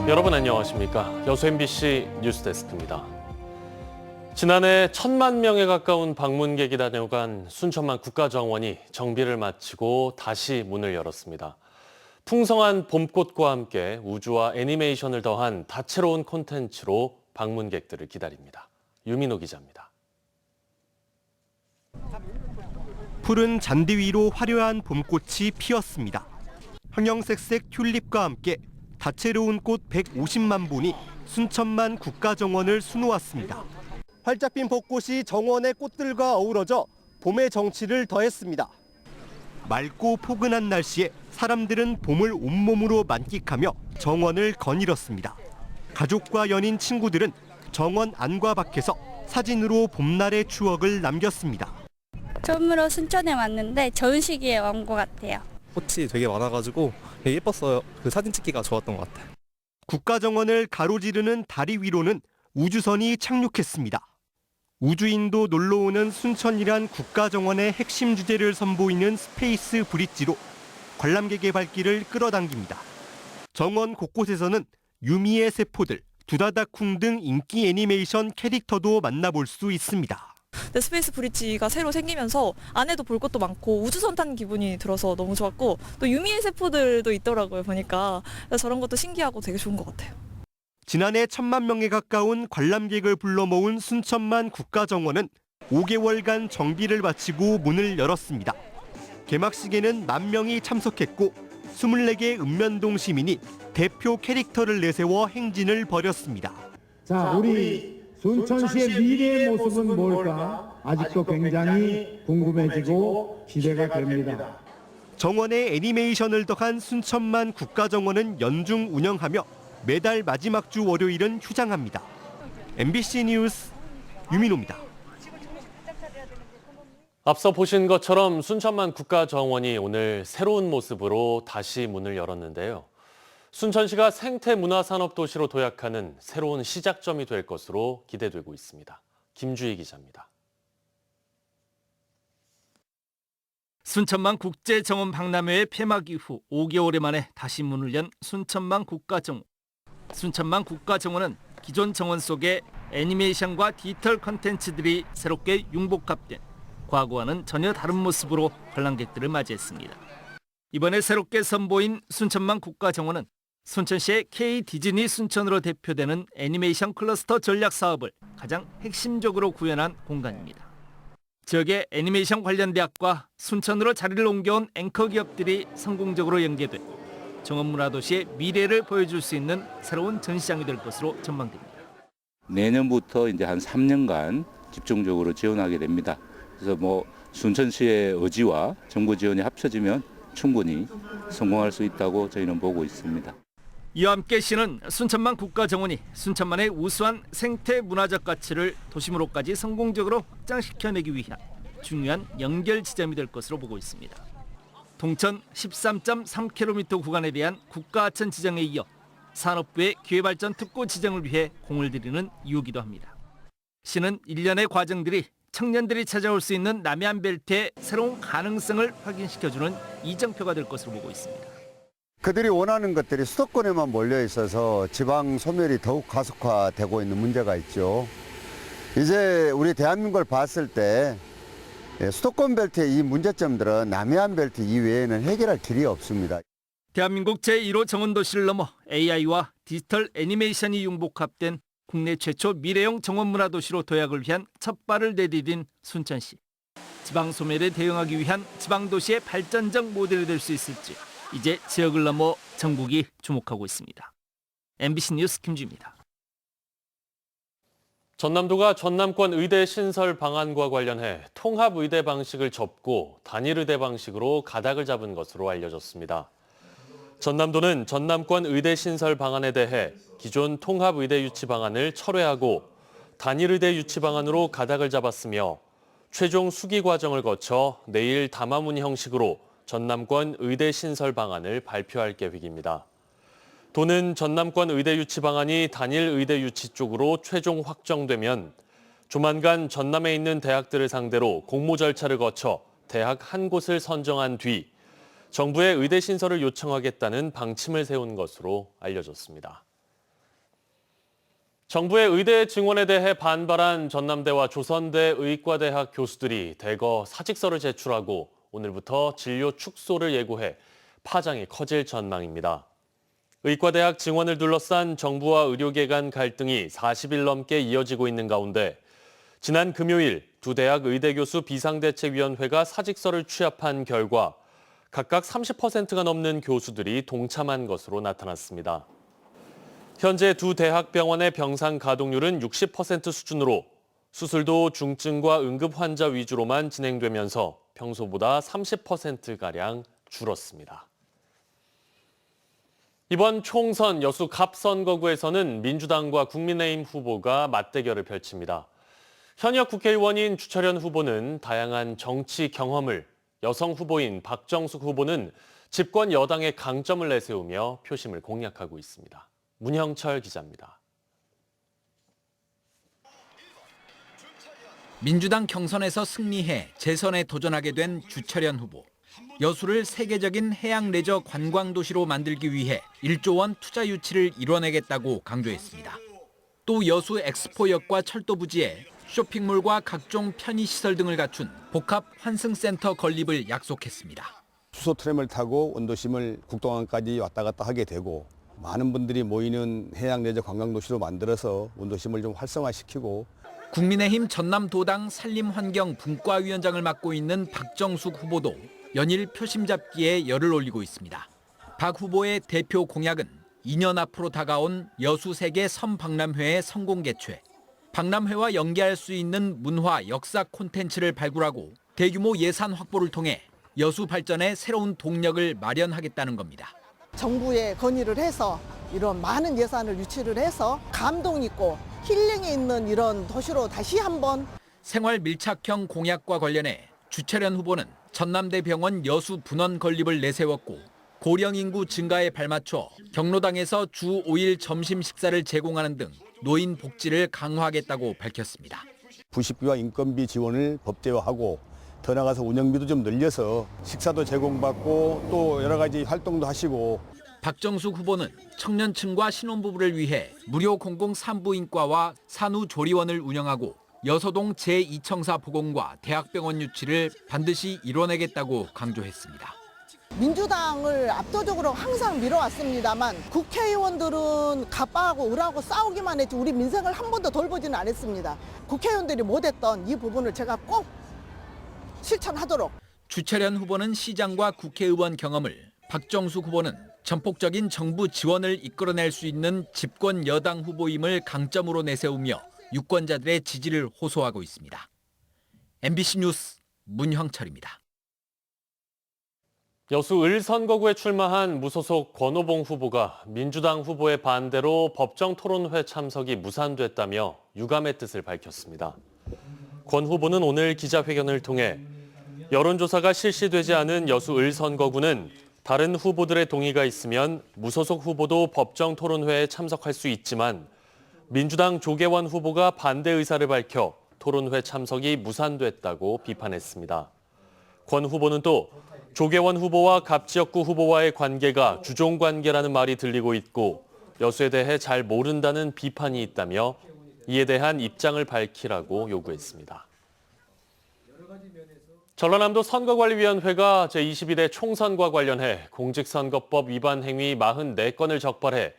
여러분 안녕하십니까? 여수 MBC 뉴스데스크입니다. 지난해 1,000만 명에 가까운 방문객이 다녀간 순천만 국가정원이 정비를 마치고 다시 문을 열었습니다. 풍성한 봄꽃과 함께 우주와 애니메이션을 더한 다채로운 콘텐츠로 방문객들을 기다립니다. 유민호 기자입니다. 푸른 잔디 위로 화려한 봄꽃이 피었습니다. 형형색색 튤립과 함께 다채로운 꽃 150만 본이 순천만 국가정원을 수놓았습니다. 활짝 핀 벚꽃이 정원의 꽃들과 어우러져 봄의 정취를 더했습니다. 맑고 포근한 날씨에 사람들은 봄을 온몸으로 만끽하며 정원을 거닐었습니다. 가족과 연인, 친구들은 정원 안과 밖에서 사진으로 봄날의 추억을 남겼습니다. 처음으로 순천에 왔는데 좋은 시기에 온 것 같아요. 꽃이 되게 많아가지고 되게 예뻤어요. 그 사진 찍기가 좋았던 것 같아요. 국가정원을 가로지르는 다리 위로는 우주선이 착륙했습니다. 우주인도 놀러오는 순천이란 국가정원의 핵심 주제를 선보이는 스페이스 브릿지로 관람객의 발길을 끌어당깁니다. 정원 곳곳에서는 유미의 세포들, 두다다쿵 등 인기 애니메이션 캐릭터도 만나볼 수 있습니다. 네, 스페이스 브릿지가 새로 생기면서 안에도 볼 것도 많고 우주선 탄 기분이 들어서 너무 좋았고 또 유미의 세포들도 있더라고요 보니까. 그래서 저런 것도 신기하고 되게 좋은 것 같아요. 지난해 1,000만 명에 가까운 관람객을 불러 모은 순천만 국가정원은 5개월간 정비를 마치고 문을 열었습니다. 개막식에는 10,000명이 참석했고 24개 읍면동 시민이 대표 캐릭터를 내세워 행진을 벌였습니다. 자, 우리 순천시의 미래의 모습은 뭘까? 아직도 굉장히 궁금해지고 기대가 됩니다. 정원의 애니메이션을 더한 순천만 국가정원은 연중 운영하며 매달 마지막 주 월요일은 휴장합니다. MBC 뉴스 유민호입니다. 앞서 보신 것처럼 순천만 국가정원이 오늘 새로운 모습으로 다시 문을 열었는데요. 순천시가 생태문화산업도시로 도약하는 새로운 시작점이 될 것으로 기대되고 있습니다. 김주희 기자입니다. 순천만 국제정원 박람회의 폐막 이후 5개월 만에 다시 문을 연 순천만 국가정원. 순천만 국가정원은 기존 정원 속에 애니메이션과 디지털 컨텐츠들이 새롭게 융복합된 과거와는 전혀 다른 모습으로 관람객들을 맞이했습니다. 이번에 새롭게 선보인 순천만 국가정원은 순천시의 K 디즈니 순천으로 대표되는 애니메이션 클러스터 전략 사업을 가장 핵심적으로 구현한 공간입니다. 지역의 애니메이션 관련 대학과 순천으로 자리를 옮겨온 앵커 기업들이 성공적으로 연계돼 정원문화도시의 미래를 보여줄 수 있는 새로운 전시장이 될 것으로 전망됩니다. 내년부터 이제 한 3년간 집중적으로 지원하게 됩니다. 그래서 순천시의 의지와 정부 지원이 합쳐지면 충분히 성공할 수 있다고 저희는 보고 있습니다. 이와 함께 시는 순천만 국가정원이 순천만의 우수한 생태 문화적 가치를 도심으로까지 성공적으로 확장시켜내기 위한 중요한 연결 지점이 될 것으로 보고 있습니다. 동천 13.3km 구간에 대한 국가하천 지정에 이어 산업부의 기회발전 특구 지정을 위해 공을 들이는 이유기도 합니다. 시는 일련의 과정들이 청년들이 찾아올 수 있는 남해안벨트의 새로운 가능성을 확인시켜주는 이정표가 될 것으로 보고 있습니다. 그들이 원하는 것들이 수도권에만 몰려 있어서 지방 소멸이 더욱 가속화되고 있는 문제가 있죠. 이제 우리 대한민국을 봤을 때 수도권 벨트의 이 문제점들은 남해안 벨트 이외에는 해결할 길이 없습니다. 대한민국 제1호 정원도시를 넘어 AI와 디지털 애니메이션이 융복합된 국내 최초 미래형 정원문화도시로 도약을 위한 첫 발을 내디딘 순천시. 지방 소멸에 대응하기 위한 지방도시의 발전적 모델이 될 수 있을지 이제 지역을 넘어 전국이 주목하고 있습니다. MBC 뉴스 김주입니다. 전남도가 전남권 의대 신설 방안과 관련해 통합의대 방식을 접고 단일의대 방식으로 가닥을 잡은 것으로 알려졌습니다. 전남도는 전남권 의대 신설 방안에 대해 기존 통합의대 유치 방안을 철회하고 단일의대 유치 방안으로 가닥을 잡았으며 최종 수기 과정을 거쳐 내일 담화문 형식으로 전남권 의대 신설 방안을 발표할 계획입니다. 도는 전남권 의대 유치 방안이 단일 의대 유치 쪽으로 최종 확정되면 조만간 전남에 있는 대학들을 상대로 공모 절차를 거쳐 대학 한 곳을 선정한 뒤 정부에 의대 신설을 요청하겠다는 방침을 세운 것으로 알려졌습니다. 정부의 의대 증원에 대해 반발한 전남대와 조선대 의과대학 교수들이 대거 사직서를 제출하고 오늘부터 진료 축소를 예고해 파장이 커질 전망입니다. 의과대학 증원을 둘러싼 정부와 의료계 간 갈등이 40일 넘게 이어지고 있는 가운데 지난 금요일 두 대학 의대 교수 비상대책위원회가 사직서를 취합한 결과 각각 30%가 넘는 교수들이 동참한 것으로 나타났습니다. 현재 두 대학 병원의 병상 가동률은 60% 수준으로 수술도 중증과 응급 환자 위주로만 진행되면서 평소보다 30%가량 줄었습니다. 이번 총선 여수 갑선거구에서는 민주당과 국민의힘 후보가 맞대결을 펼칩니다. 현역 국회의원인 주철현 후보는 다양한 정치 경험을, 여성 후보인 박정숙 후보는 집권 여당의 강점을 내세우며 표심을 공략하고 있습니다. 문형철 기자입니다. 민주당 경선에서 승리해 재선에 도전하게 된 주철현 후보. 여수를 세계적인 해양 레저 관광 도시로 만들기 위해 1조 원 투자 유치를 이뤄내겠다고 강조했습니다. 또 여수 엑스포역과 철도 부지에 쇼핑몰과 각종 편의시설 등을 갖춘 복합 환승센터 건립을 약속했습니다. 수소 트램을 타고 원도심을 국동항까지 왔다 갔다 하게 되고 많은 분들이 모이는 해양 레저 관광 도시로 만들어서 원도심을 좀 활성화시키고 국민의힘 전남도당 산림환경 분과위원장을 맡고 있는 박정숙 후보도 연일 표심 잡기에 열을 올리고 있습니다. 박 후보의 대표 공약은 2년 앞으로 다가온 여수 세계 섬박람회의 성공 개최, 박람회와 연계할 수 있는 문화 역사 콘텐츠를 발굴하고 대규모 예산 확보를 통해 여수 발전에 새로운 동력을 마련하겠다는 겁니다. 정부에 건의를 해서 이런 많은 예산을 유치를 해서 감동 있고 힐링이 있는 이런 도시로 다시 한번 생활 밀착형 공약과 관련해 주철현 후보는 전남대병원 여수 분원 건립을 내세웠고 고령 인구 증가에 발맞춰 경로당에서 주 5일 점심 식사를 제공하는 등 노인 복지를 강화하겠다고 밝혔습니다. 부식비와 인건비 지원을 법제화하고 더 나아가서 운영비도 좀 늘려서 식사도 제공받고 또 여러 가지 활동도 하시고. 박정숙 후보는 청년층과 신혼부부를 위해 무료 공공산부인과와 산후조리원을 운영하고 여서동 제2청사 보건과 대학병원 유치를 반드시 이뤄내겠다고 강조했습니다. 민주당을 압도적으로 항상 밀어왔습니다만 국회의원들은 갑하고 을하고 싸우기만 했지 우리 민생을 한 번도 돌보지는 않았습니다. 국회의원들이 못했던 이 부분을 제가 꼭 실천하도록. 주철현 후보는 시장과 국회의원 경험을, 박정숙 후보는 전폭적인 정부 지원을 이끌어낼 수 있는 집권 여당 후보임을 강점으로 내세우며 유권자들의 지지를 호소하고 있습니다. MBC 뉴스 문형철입니다. 여수 을 선거구에 출마한 무소속 권오봉 후보가 민주당 후보의 반대로 법정 토론회 참석이 무산됐다며 유감의 뜻을 밝혔습니다. 권 후보는 오늘 기자회견을 통해 여론조사가 실시되지 않은 여수 을 선거구는 다른 후보들의 동의가 있으면 무소속 후보도 법정 토론회에 참석할 수 있지만 민주당 조계원 후보가 반대 의사를 밝혀 토론회 참석이 무산됐다고 비판했습니다. 권 후보는 또 조계원 후보와 갑지역구 후보와의 관계가 주종관계라는 말이 들리고 있고 여수에 대해 잘 모른다는 비판이 있다며 이에 대한 입장을 밝히라고 요구했습니다. 전라남도 선거관리위원회가 제22대 총선과 관련해 공직선거법 위반 행위 44건을 적발해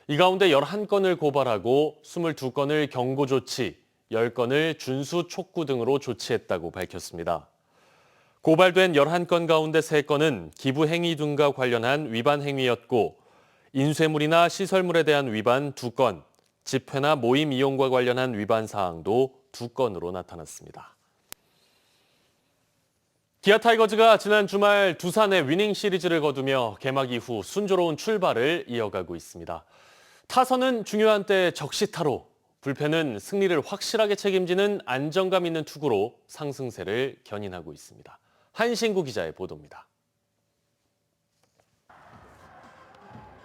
이 가운데 11건을 고발하고 22건을 경고조치, 10건을 준수 촉구 등으로 조치했다고 밝혔습니다. 고발된 11건 가운데 3건은 기부 행위 등과 관련한 위반 행위였고 인쇄물이나 시설물에 대한 위반 2건, 집회나 모임 이용과 관련한 위반 사항도 2건으로 나타났습니다. 기아 타이거즈가 지난 주말 두산의 위닝 시리즈를 거두며 개막 이후 순조로운 출발을 이어가고 있습니다. 타선은 중요한 때 적시타로, 불펜은 승리를 확실하게 책임지는 안정감 있는 투구로 상승세를 견인하고 있습니다. 한신구 기자의 보도입니다.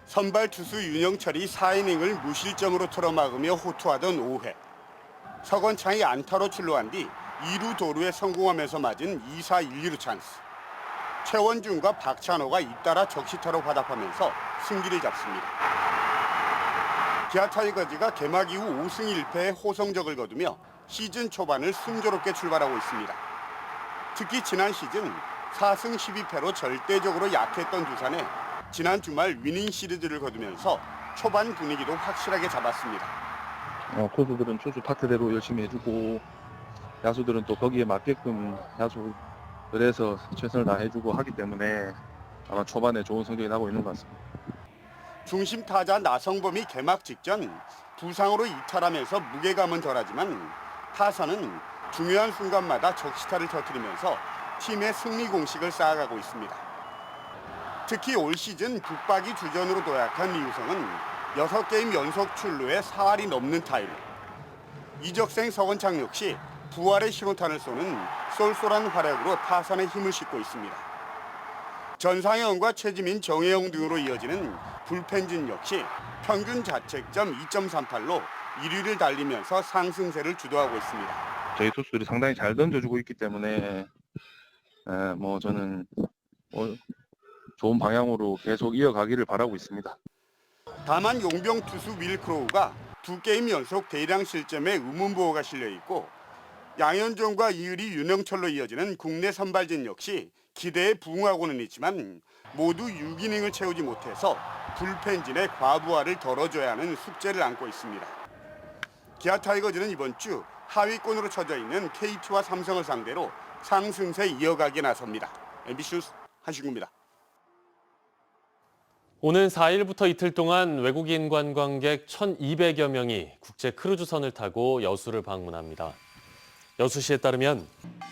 선발 투수 윤영철이 4이닝을 무실점으로 틀어막으며 호투하던 5회. 서건창이 안타로 출루한 뒤 2루 도루에 성공하면서 맞은 2사 1, 2루 찬스. 최원준과 박찬호가 잇따라 적시타로 바닥하면서 승기를 잡습니다. 기아 타이거즈가 개막 이후 5승 1패의 호성적을 거두며 시즌 초반을 순조롭게 출발하고 있습니다. 특히 지난 시즌 4승 12패로 절대적으로 약했던 두산에 지난 주말 위닝 시리즈를 거두면서 초반 분위기도 확실하게 잡았습니다. 포수들은 투수 파트대로 열심히 해주고 야수들은 또 거기에 맞게끔 야수들에서 최선을 다해주고 하기 때문에 아마 초반에 좋은 성적이 나고 있는 것 같습니다. 중심 타자 나성범이 개막 직전 부상으로 이탈하면서 무게감은 덜하지만 타선은 중요한 순간마다 적시타를 터뜨리면서 팀의 승리 공식을 쌓아가고 있습니다. 특히 올 시즌 북박이 주전으로 도약한 이우성은 6게임 연속 출루에 4할이 넘는 타율. 이적생 서건창 역시 부활의 신호탄을 쏘는 쏠쏠한 활약으로 타선에 힘을 싣고 있습니다. 전상현과 최지민, 정혜영 등으로 이어지는 불펜진 역시 평균 자책점 2.38로 1위를 달리면서 상승세를 주도하고 있습니다. 저희 투수들이 상당히 잘 던져주고 있기 때문에 저는 좋은 방향으로 계속 이어가기를 바라고 있습니다. 다만 용병 투수 윌크로우가 2게임 연속 대량 실점에 의문보호가 실려 있고 양현종과 이의리, 윤영철로 이어지는 국내 선발진 역시 기대에 부응하고는 있지만 모두 6이닝을 채우지 못해서 불펜진의 과부하를 덜어줘야 하는 숙제를 안고 있습니다. 기아 타이거즈는 이번 주 하위권으로 처져 있는 KT와 삼성을 상대로 상승세 이어가기에 나섭니다. MBC 뉴스 한신구입니다. 오는 4일부터 이틀 동안 외국인 관광객 1,200여 명이 국제 크루즈선을 타고 여수를 방문합니다. 여수시에 따르면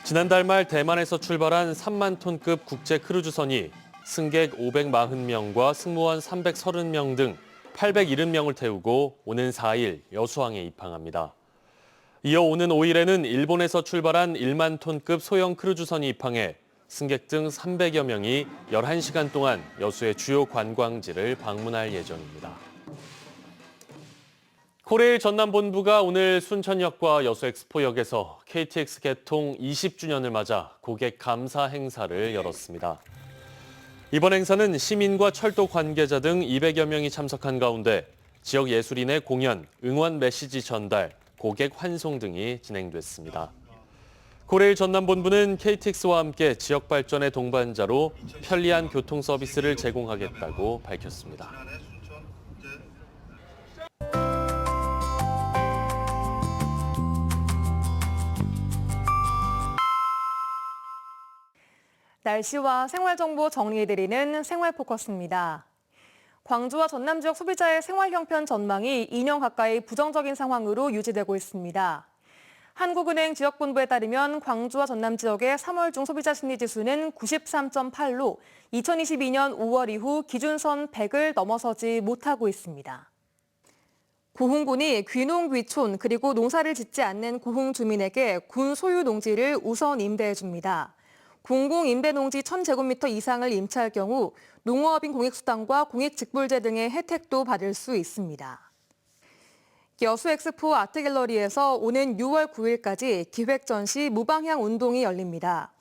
지난달 말 대만에서 출발한 3만 톤급 국제 크루즈선이 승객 540명과 승무원 330명 등 870명을 태우고 오는 4일 여수항에 입항합니다. 이어 오는 5일에는 일본에서 출발한 1만 톤급 소형 크루즈선이 입항해 승객 등 300여 명이 11시간 동안 여수의 주요 관광지를 방문할 예정입니다. 코레일 전남본부가 오늘 순천역과 여수엑스포역에서 KTX 개통 20주년을 맞아 고객 감사 행사를 열었습니다. 이번 행사는 시민과 철도 관계자 등 200여 명이 참석한 가운데 지역 예술인의 공연, 응원 메시지 전달, 고객 환송 등이 진행됐습니다. 코레일 전남본부는 KTX와 함께 지역 발전의 동반자로 편리한 교통 서비스를 제공하겠다고 밝혔습니다. 날씨와 생활정보 정리해드리는 생활포커스입니다. 광주와 전남 지역 소비자의 생활 형편 전망이 2년 가까이 부정적인 상황으로 유지되고 있습니다. 한국은행 지역본부에 따르면 광주와 전남 지역의 3월 중 소비자 심리지수는 93.8로 2022년 5월 이후 기준선 100을 넘어서지 못하고 있습니다. 고흥군이 귀농, 귀촌 그리고 농사를 짓지 않는 고흥 주민에게 군 소유 농지를 우선 임대해줍니다. 공공임대농지 1,000제곱미터 이상을 임차할 경우 농어업인 공익수당과 공익직불제 등의 혜택도 받을 수 있습니다. 여수엑스포 아트갤러리에서 오는 6월 9일까지 기획전시 무방향 운동이 열립니다.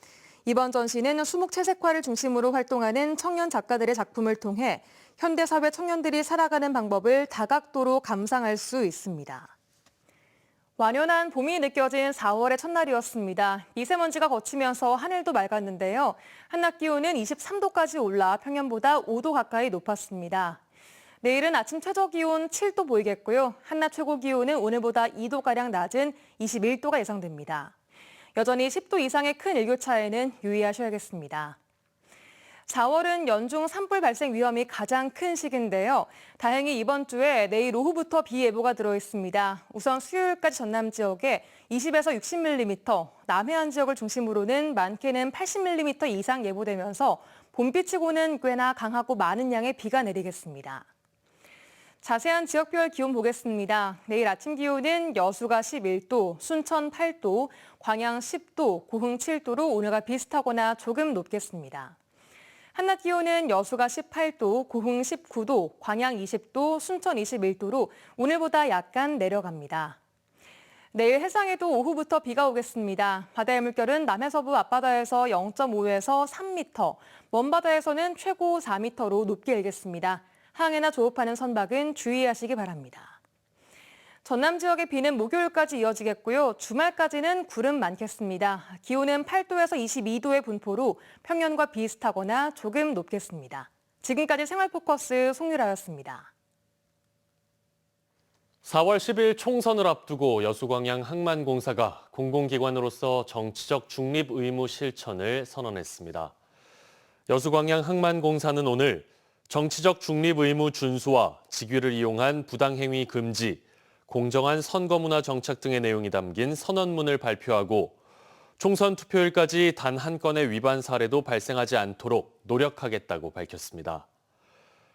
이번 전시는 수목 채색화를 중심으로 활동하는 청년 작가들의 작품을 통해 현대사회 청년들이 살아가는 방법을 다각도로 감상할 수 있습니다. 완연한 봄이 느껴진 4월의 첫날이었습니다. 미세먼지가 거치면서 하늘도 맑았는데요. 한낮 기온은 23도까지 올라 평년보다 5도 가까이 높았습니다. 내일은 아침 최저 기온 7도 보이겠고요. 한낮 최고 기온은 오늘보다 2도가량 낮은 21도가 예상됩니다. 여전히 10도 이상의 큰 일교차에는 유의하셔야겠습니다. 4월은 연중 산불 발생 위험이 가장 큰 시기인데요. 다행히 이번 주에 내일 오후부터 비 예보가 들어있습니다. 우선 수요일까지 전남 지역에 20에서 60mm, 남해안 지역을 중심으로는 많게는 80mm 이상 예보되면서 봄비치고는 꽤나 강하고 많은 양의 비가 내리겠습니다. 자세한 지역별 기온 보겠습니다. 내일 아침 기온은 여수가 11도, 순천 8도, 광양 10도, 고흥 7도로 오늘과 비슷하거나 조금 높겠습니다. 한낮 기온은 여수가 18도, 고흥 19도, 광양 20도, 순천 21도로 오늘보다 약간 내려갑니다. 내일 해상에도 오후부터 비가 오겠습니다. 바다의 물결은 남해서부 앞바다에서 0.5에서 3m, 먼바다에서는 최고 4m로 높게 일겠습니다. 항해나 조업하는 선박은 주의하시기 바랍니다. 전남 지역의 비는 목요일까지 이어지겠고요. 주말까지는 구름 많겠습니다. 기온은 8도에서 22도의 분포로 평년과 비슷하거나 조금 높겠습니다. 지금까지 생활포커스 송유라였습니다. 4월 10일 총선을 앞두고 여수광양 항만공사가 공공기관으로서 정치적 중립 의무 실천을 선언했습니다. 여수광양 항만공사는 오늘 정치적 중립 의무 준수와 직위를 이용한 부당행위 금지, 공정한 선거문화 정착 등의 내용이 담긴 선언문을 발표하고 총선 투표일까지 단 한 건의 위반 사례도 발생하지 않도록 노력하겠다고 밝혔습니다.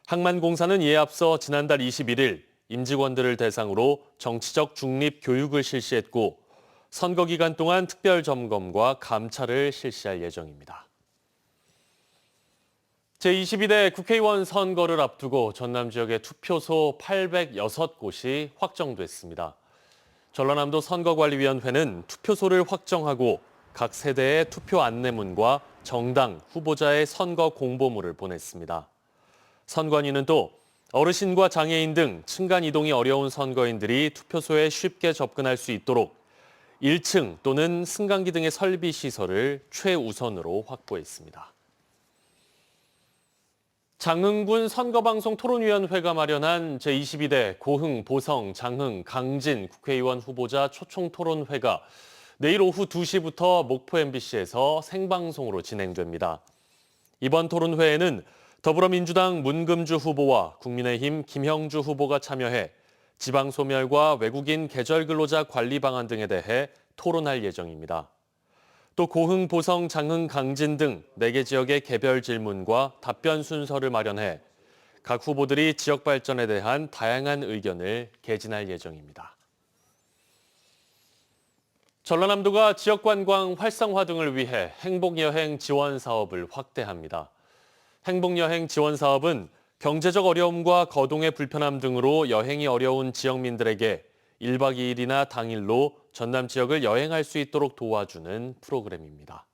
항만공사는 이에 앞서 지난달 21일 임직원들을 대상으로 정치적 중립 교육을 실시했고 선거 기간 동안 특별 점검과 감찰을 실시할 예정입니다. 제22대 국회의원 선거를 앞두고 전남 지역의 투표소 806곳이 확정됐습니다. 전라남도 선거관리위원회는 투표소를 확정하고 각 세대의 투표 안내문과 정당, 후보자의 선거 공보물을 보냈습니다. 선관위는 또 어르신과 장애인 등 층간 이동이 어려운 선거인들이 투표소에 쉽게 접근할 수 있도록 1층 또는 승강기 등의 설비 시설을 최우선으로 확보했습니다. 장흥군 선거방송 토론위원회가 마련한 제22대 고흥, 보성, 장흥, 강진 국회의원 후보자 초청토론회가 내일 오후 2시부터 목포 MBC에서 생방송으로 진행됩니다. 이번 토론회에는 더불어민주당 문금주 후보와 국민의힘 김형주 후보가 참여해 지방소멸과 외국인 계절근로자 관리 방안 등에 대해 토론할 예정입니다. 또 고흥, 보성, 장흥, 강진 등 4개 지역의 개별 질문과 답변 순서를 마련해 각 후보들이 지역 발전에 대한 다양한 의견을 개진할 예정입니다. 전라남도가 지역관광 활성화 등을 위해 행복여행 지원 사업을 확대합니다. 행복여행 지원 사업은 경제적 어려움과 거동의 불편함 등으로 여행이 어려운 지역민들에게 1박 2일이나 당일로 전남 지역을 여행할 수 있도록 도와주는 프로그램입니다.